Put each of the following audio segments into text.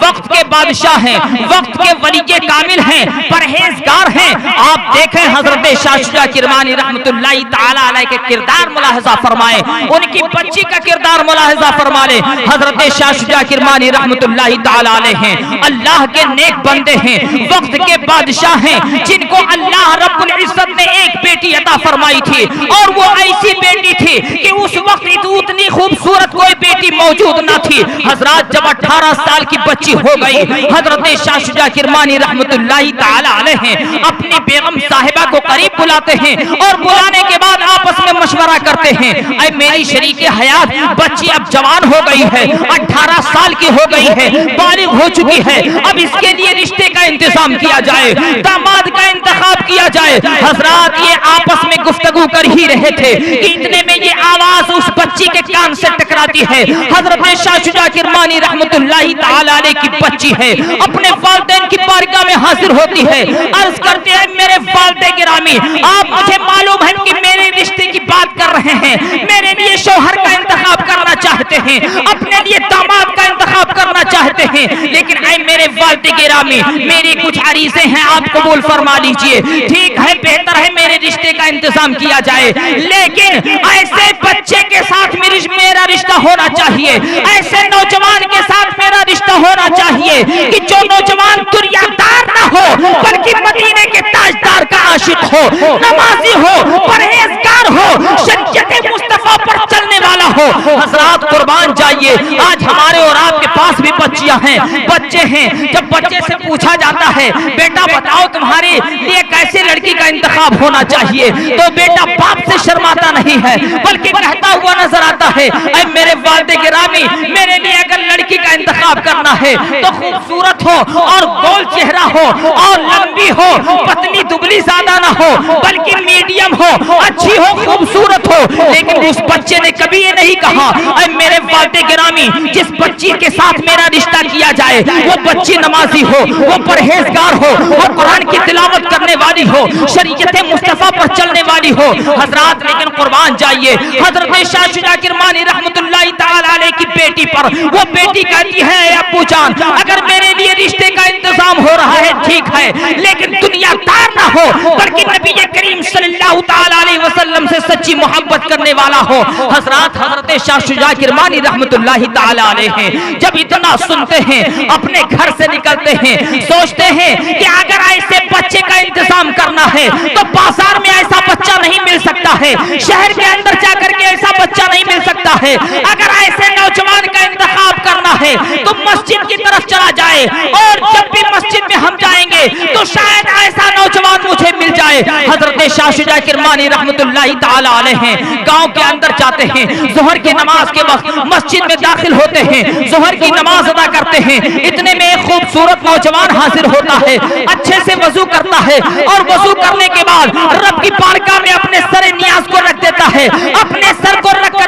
वक्त के बादशाह हैं, वक्त के वली के कामिल हैं, परहेजगार हैं। आप देखें हजरत शाह शुजा किरमानी रहमतुल्लाहि ताला अलैह के किरदार मुलाहिजा फरमाए, उनकी बच्ची का किरदार मुलाहिजा फरमा ले। हजरत शाह शुजा किरमानी रहमतुल्लाहि ताला अलैह हैं, अल्लाह के नेक बंदे हैं, वक्त के बादशाह हैं, जिनको अल्लाह रब्बुल इज्जत ने एक बेटी अता फरमाई थी और वो ऐसी बेटी थी कि उस वक्त उतनी खूबसूरत कोई बेटी मौजूद न थी। हजरत जब 18 साल की बच्ची हो गई, हजरत शाह शुजा किरमानी रहमतुल्लाहि ताला अलैह हैं, अपनी बेगम साहिबा को करीब बुलाते हैं और बुलाने के बाद आपस में मशवरा करते हैं, ऐ मेरी शरीके हयात, बच्ची अब जवान हो गई है, 18 साल की हो गई है, बालिग हो चुकी है, अब इसके लिए रिश्ते का इंतजाम किया जाए, दामाद का इंतखाब किया जाए। हजरत ये आपस में गुफ्तगू कर ही रहे थे कि इतने में ये आवाज उस बच्ची के कान से टकराती है। हजरत शाह शुजा किरमानी रहमतुल्लाहि ताला अलैह की बच्ची है, अपने वालिदैन की बारगाह में हाजिर होती है, अर्ज करते हैं मेरे वालिद गिरामी, आप मुझे मालूम है कि मेरे रिश्ते की बात कर रहे हैं, मेरे लिए शौहर का इंतखाब करना चाहते हैं, अपने लिए दामाद का इंतखाब करना चाहते हैं, लेकिन ऐ मेरे वालिद गिरामी, मेरी कुछ अरीज़े हैं, आप कबूल फरमा लीजिए। ठीक है, बेहतर है मेरे रिश्ते का इंतजाम किया जाए, लेकिन ऐसे बच्चे के साथ मेरा रिश्ता होना चाहिए, ऐसे नौजवान के साथ मेरा रिश्ता होना चाहिए कि जो नौजवान दुनियादार ना हो बल्कि मदीने के ताजदार का आशिक हो, नमाजी हो, परहेजगार हो, शरीयत मुस्तफा पर चलने वाला हो। हजरत कुर्बान जाइए, आज हमारे और आपके पास भी बच्चियां हैं, बच्चे हैं, जब बच्चे से पूछा जाता है बेटा बताओ तुम्हारे लिए कैसे लड़की का इंतखाब होना चाहिए, तो बेटा बाप से शर्माता नहीं है बल्कि कहता हुआ नजर आता है, ऐ मेरे वालिद गिरामी, मेरे लिए अगर लड़की का इंतखाब करना है तो खूबसूरत हो और गोल चेहरा हो और लंबी हो, पतली दुबली ज्यादा ना हो बल्कि मीडियम हो, अच्छी हो, खूबसूरत हो। लेकिन उस बच्चे ने कभी ये नहीं कहा ऐ मेरे वालिद गिरामी, जिस बच्ची के साथ मेरा रिश्ता किया जाए वो बच्ची नमाजी हो, वो परहेजगार हो, वो कुरान की तिलावत करने वाली हो, शरीयत मुस्तफा पर चलने वाली हो। हजरत लेकिन कुर्बान जाइए, हजरत शाह शुजा किरमानी रहमतुल्लाहि ताला अलैह की बेटी पर वो बेटी कहती है अब्बू जान अगर मेरे लिए रिश्ते का इंतजाम हो रहा है ठीक है, लेकिन दुनियादार ना हो बल्कि नबी करीम सल्लल्लाहु ताला अलैहि वसल्लम से सच्ची मोहब्बत करने वाला हो। हजरत शाह शुजा किरमानी रहमतुल्लाहि ताला अलैह हैं, जब इतना सुनते हैं अपने घर से निकलते हैं, सोचते हैं कि अगर ऐसे बच्चे का इंतजाम करना है तो बाजार में ऐसा बच्चा नहीं मिल सकता है, शहर के अंदर जाकर के ऐसा बच्चा नहीं मिल सकता है, अगर ऐसे नौजवान का इंतखाब करना है तो मस्जिद की तरफ चला जाए और जब भी मस्जिद में हम जाएंगे तो शायद ऐसा नौजवान मुझे मिल जाए। हजरत शाह शुजा किरमानी रहमतुल्लाहि ताला अलैह हैं, गांव के अंदर जाते हैं, जोहर की नमाज के वक्त मस्जिद में दाखिल होते हैं, जोहर की नमाज अदा करते हैं, इतने में एक खूबसूरत नौजवान हाजिर होता है, अच्छे से वजू करता है और वजू करने के बाद रब की बारगाह में अपने सर नियाज को रख देता है, अपने सर को रख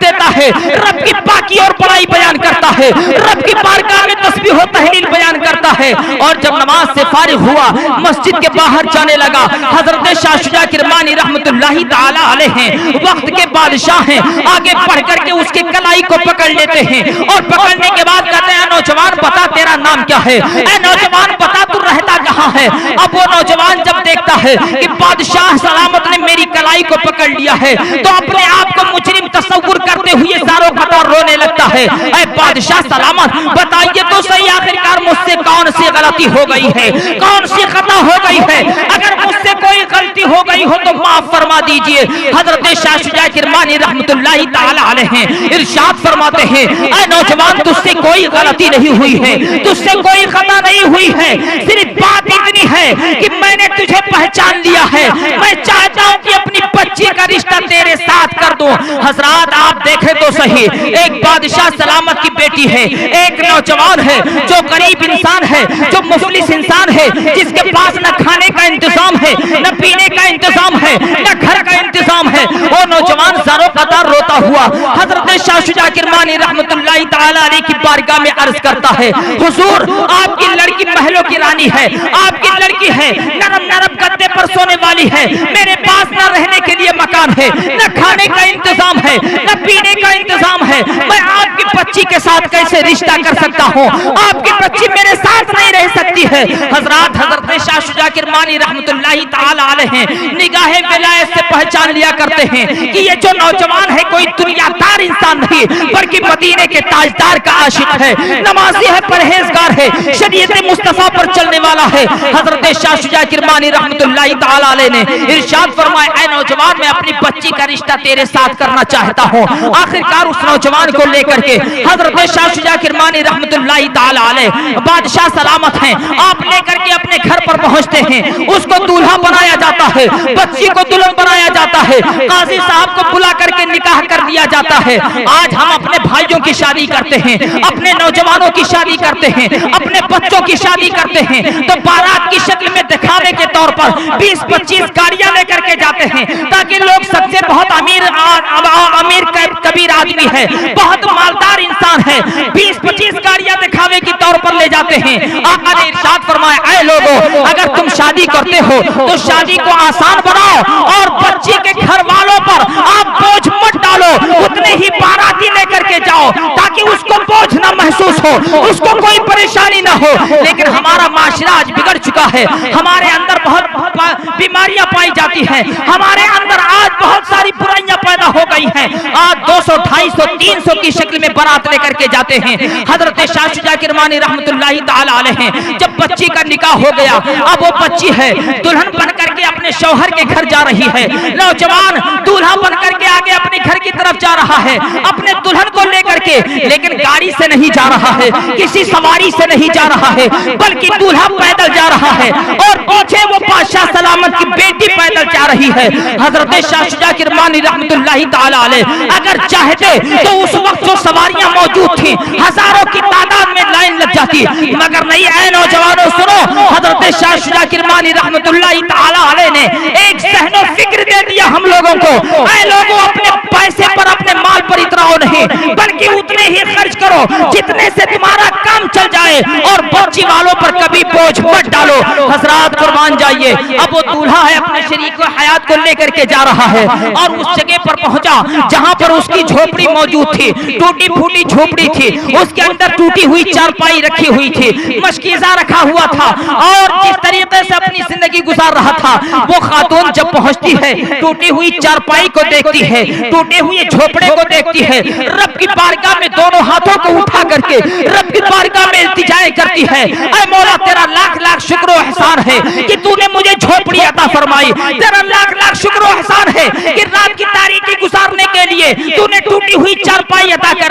देता है, रब की पाकी और बड़ाई बयान करता है, रब की बारगाह में तस्बीह और तहलील बयान करता है। और जब नमाज से फारिग हुआ मस्जिद के बाहर जाने लगा, हजरत शाह शुजा किरमानी रहमतुल्लाहि ताला अलैह हैं, वक्त के बादशाह हैं, आगे बढ़ करके उसके कलाई को पकड़ लेते हैं और पकड़ने के बाद कहते हैं नौजवान बता तेरा नाम क्या है, ऐ नौजवान बता तू रहता कहाँ है। अब वो नौजवान जब देखता है कि बादशाह सलामत ने मेरी कलाई को पकड़ लिया है तो अपने आप को मुजरिम तस्वुर करते हुए ज़ारो क़तार रोने लगता है, ऐ बादशाह सलामत बताइए तो सही आखिरकार मुझसे कौन सी गलती हो गई है, कौन सी खता हो गई है, अगर मुझसे कोई गलती हो गई हो तो माफ फरमा दीजिए। हजरत शाह शुजा किरमानी रहमतुल्लाहि ताला अलैह हैं, इरशाद फरमाते हैं ऐ नौजवान तुझसे कोई गलती नहीं हुई है, तुझसे कोई खता नहीं हुई है, सिर्फ बात इतनी है कि मैंने तुझे पहचान लिया है, मैं चाहता हूं कि अपनी बच्ची का रिश्ता तेरे साथ कर दूं। हजरत आप देखें तो सही, एक बादशाह सलामत की बेटी है, एक नौजवान है जो गरीब इंसान है, जो मुफलिस इंसान है, जिसके पास न खाने का इंतजाम है, न पीने का इंतजाम है, न घर का इंतजाम है, वो नौजवान ज़ारो क़तार रोता रोता हुआ हजरत शाह शुजा किरमानी रहमतुल्लाहि ताला अलैह की बारगाह में अर्ज करता है, हुजूर आपकी लड़की महलों की रानी है, आपकी लड़की है, नरम नरम गद्दे पर सोने वाली है, मेरे पास न रहने के लिए मकान है, न खाने का इंतजाम है, न पीने का इंतजाम है, मैं आपकी बच्ची के साथ कैसे रिश्ता कर सकता हूँ, आपकी बच्ची मेरे साथ नहीं रह सकती है। हजरत शाह शुजा किरमानी रहमतुल्लाहि ताला अलैह निगाहे विलायत से पहचान लिया करते हैं कि ये जो नौजवान है कोई दुनियादार इंसान नहीं बल्कि मदीने के ताजदार का आशिक है, नमाजी है, परहेजगार है, शरीयत मुस्तफा पर चलने वाला है। हजरत शाह शुजा किरमानी रहमतुल्लाहि ताला अलैह ने इरशाद फरमाया, ऐ नौजवान मैं अपनी बच्ची का रिश्ता तेरे साथ करना चाहता हूँ। आखिरकार उस नौजवान को लेकर के हजरत शाह शुजा किरमानी रहमतुल्लाहि ताला अलैह बादशाह सलामत हैं, आप लेकर के अपने घर पर पहुंचते हैं, उसको दूल्हा बनाया जाता है, बच्ची को दुल्हन बनाया जाता है, काजी साहब को बुला करके निकाह कर दिया जाता है। आज हम अपने भाइयों की शादी करते हैं, अपने नौजवानों की शादी करते हैं, अपने बच्चों की शादी करते हैं तो बारात की शक्ल में दिखावे के तौर पर 20-25 गाड़ियां लेकर के जाते हैं ताकि लोग सबसे बहुत अमीर कबीर आदमी है, बहुत मालदार इंसान है, 20-25 गाड़ियां दिखावे के तौर पर ले जाते हैं। आका ने इरशाद फरमाया, ऐ लोगों अगर तुम शादी करते हो तो शादी को आसान बनाओ और बच्ची के घर वालों पर आप बोझ मत डालो, उतने ही बाराती लेकर के जाओ ताकि उसको बोझ ना महसूस हो, उसको कोई परेशानी ना हो। लेकिन हमारा माशरा आज बिगड़ चुका है, हमारे अंदर बहुत बीमारियां पाई जाती हैं, हमारे अंदर आज बहुत सारी बुराइयां पैदा हो गई हैं। आज 200, 250, 300 की शक्ल में बारात लेकर के जाते हैं। हजरत शाह शुजा किरमानी रहमतुल्लाहि ताला अलैह जब बच्ची का निकाह हो गया, अब वो बच्ची है दुल्हन बन करके अपने शौहर के घर जा रही है, नौजवान दूल्हा बन करके आगे अपने घर की तरफ जा रहा है अपने दुल्हन को लेकर के, लेकिन गाड़ी से नहीं जा रहा है, किसी सवारी से नहीं जा रहा है, बल्कि दूल्हा पैदल जा रहा है और पीछे वो बादशाह सलामत की बेटी पैदल जा रही है। हजरत शाह शुजा किरमानी रहमतुल्लाहि ताला अलैह अगर चाहते तो उस वक्त जो सवारियां मौजूद थी हजारों की तादाद में लाइन लग जाती, मगर नहीं। ऐ नौजवानों सुनो, हजरत शाह शुजा किरमानी रहमतुल्लाहि ताला अलैह ने एक सहनो फिक्र दे दिया हम लोगों को, ऐ लोगों अपने पैसे पर अपने माल पर इतराओ नहीं बल्कि उतने ही खर्च करो जितने से तुम्हारा काम चल जाए और बच्ची वालों पर कभी बोझ मत डालो। हजरात कुर्बान जाइए, अब वो दूल्हा है अपने शरीक को हयात को लेकर के जा रहा है और उस जगह पर पहुंचा जहां पर उसकी झोपड़ी मौजूद थी, टूटी फूटी झोपड़ी थी, उसके अंदर टूटी हुई चारपाई रखी हुई थी, मशकीजा रखा हुआ था और जिस तरीके से अपनी जिंदगी गुजार रहा था वो खातून जब पहुंचती है टूटी हुई चारपाई को देखती है, टूटे हुए झोपड़े को देखती है, रब की बारगाह में दोनों हाथों को उठा करके रब की बारगाह में इल्तिजाएं करती है, ऐ मौला तेरा लाख लाख शुक्र और एहसान है कि तूने मुझे झोपड़ी अता फरमाई, तेरा लाख लाख शुक्र और एहसान है कि रात की तारीकी गुजारने के लिए तूने टूटी हुई चारपाई अता कर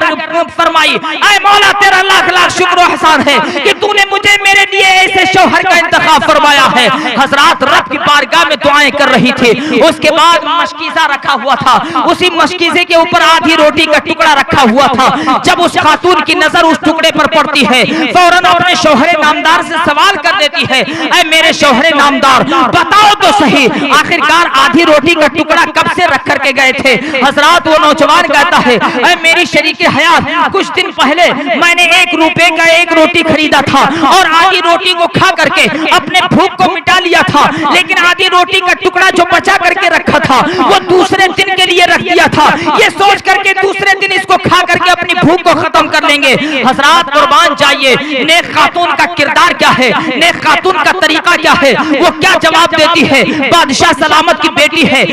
फरमाई, ऐ मौला तेरा लाख लाख शुक्र और एहसान है कि तूने मुझे मेरे लिए ऐसे शौहर का इंतखाब फरमाया है। हजरात रब की बारगाह में दुआएं कर रही थी, उसके बाद मशकीजा रखा हुआ था, उसी मशकीजे के ऊपर आधी रोटी का टुकड़ा रखा हुआ था। जब उस खातून की नजर उस टुकड़े पर पड़ती है फौरन अपने शौहरे नामदार से सवाल कर देती है, ऐ मेरे शौहरे नामदार बताओ तो सही आखिरकार आधी रोटी का टुकड़ा कब से रख करके गए थे। हजरात वो नौजवान कहता है, ऐ मेरी शरीके हयात कुछ दिन पहले मैंने 1 रुपए का 1 रोटी खरीदा था और आधी रोटी को खा करके अपने भूख को मिटा लिया था, लेकिन आधी रोटी का टुकड़ा जो बचा करके रखा था वो दूसरे दिन के लिए रख दिया था, ये सोच करके दूसरे दिन इसको खा करके अपनी भूख को खत्म कर लेंगे। हजरात कुर्बान जाइए, नेक खातून का किरदार क्या है, नेक खातून का तरीका क्या है, वो क्या जवाब देती है। बादशाह सलामत की बेटी है,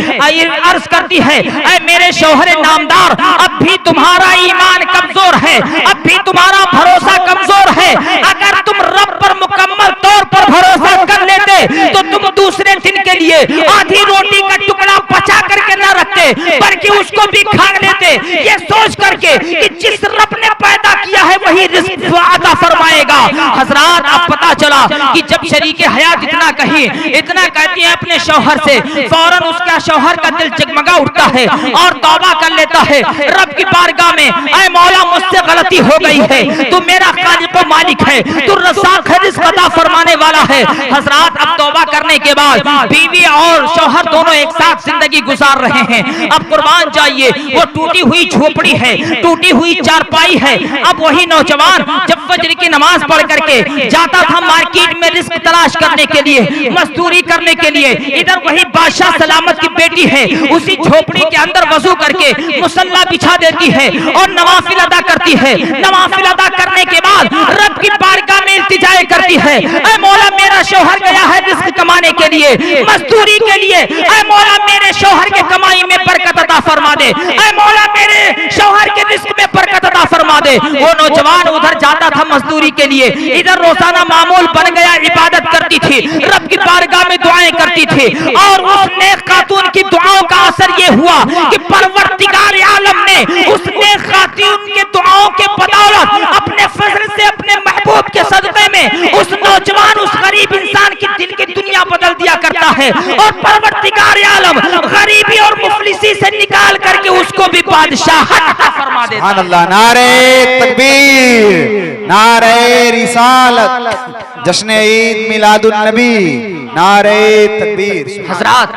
अर्ज करती है, ऐ मेरे शौहरे नामदार अब भी तुम्हारा ईमान कमजोर है, अब भी तुम्हारा भरोसा कमजोर है, अगर तुम रब पर मुकम्मल तौर पर भरोसा कर लेते तो तुम दूसरे दिन के लिए आधी रोटी का टुकड़ा बचा करके न रखते बल्कि उसको भी खा लेते, ये सोच करके कि जिस रब ने पैदा किया है वही रिज़्क अता फरमाएगा। हजरात अब पता चला कि जब शरीके हयात इतना कही, इतना कहती है अपने शौहर से, फौरन उसका शौहर का दिल जगमगा उठता है और तौबा कर लेता है रब की बारगाह में, ऐ मौला मुझसे गलती हो गई है, तू मेरा खालिक व मालिक है, तू रज़्ज़ाक़ है, रिज़्क अता फरमाने वाला है। हजरात अब तौबा करना करने के बाद बीवी और शौहर दोनों एक साथ जिंदगी गुजार रहे हैं। अब कुर्बान जाइए, वो टूटी हुई झोपड़ी है, टूटी हुई चारपाई है। अब वही नौजवान जब फजर की नमाज पढ़ करके जाता था मार्केट में रिस्क तलाश करने के लिए, मजदूरी करने के लिए, इधर वही बादशाह सलामत की बेटी है, उसी झोपड़ी के अंदर वजू करके मुसल्ला बिछा देती है और नवाफिल अदा करती है। नवाफिल अदा करने के बाद रब की बारगाह में इल्तिजाए करती है, ऐ मौला मेरा शौहर गया है रिस्क कमाने के लिए, मजदूरी के लिए, ऐ मौला मेरे शौहर के कमाई में बरकत अता फरमा दे, ऐ मौला मेरे शौहर के रिस्क में बरकत अता फरमा दे। वो नौजवान उधर जाता था मजदूरी के लिए, इधर रोजाना मामूल बन गया, इबादत करती थी, रब की बारगाह में दुआएं करती थी और उस नेक खातून की दुआओं का असर ये हुआ कि परवरदिगार आलम ने उस नेक खातून के दुआओं के बदौलत अपने फजल से अपने महबूब के सदक़े में उस नौजवान, उस गरीब इंसान की दिल की दुनिया बदल दिया करता है और परवरदिगार आलम गरीबी और मुफलिसी से निकाल करके उसको भी बादशाहत अता फरमा देता है। अल्लाह, नारे तकबीर, नारे रिसालत, जश्न ईद मिलादुन नबी, नारे तकबीर। हजरात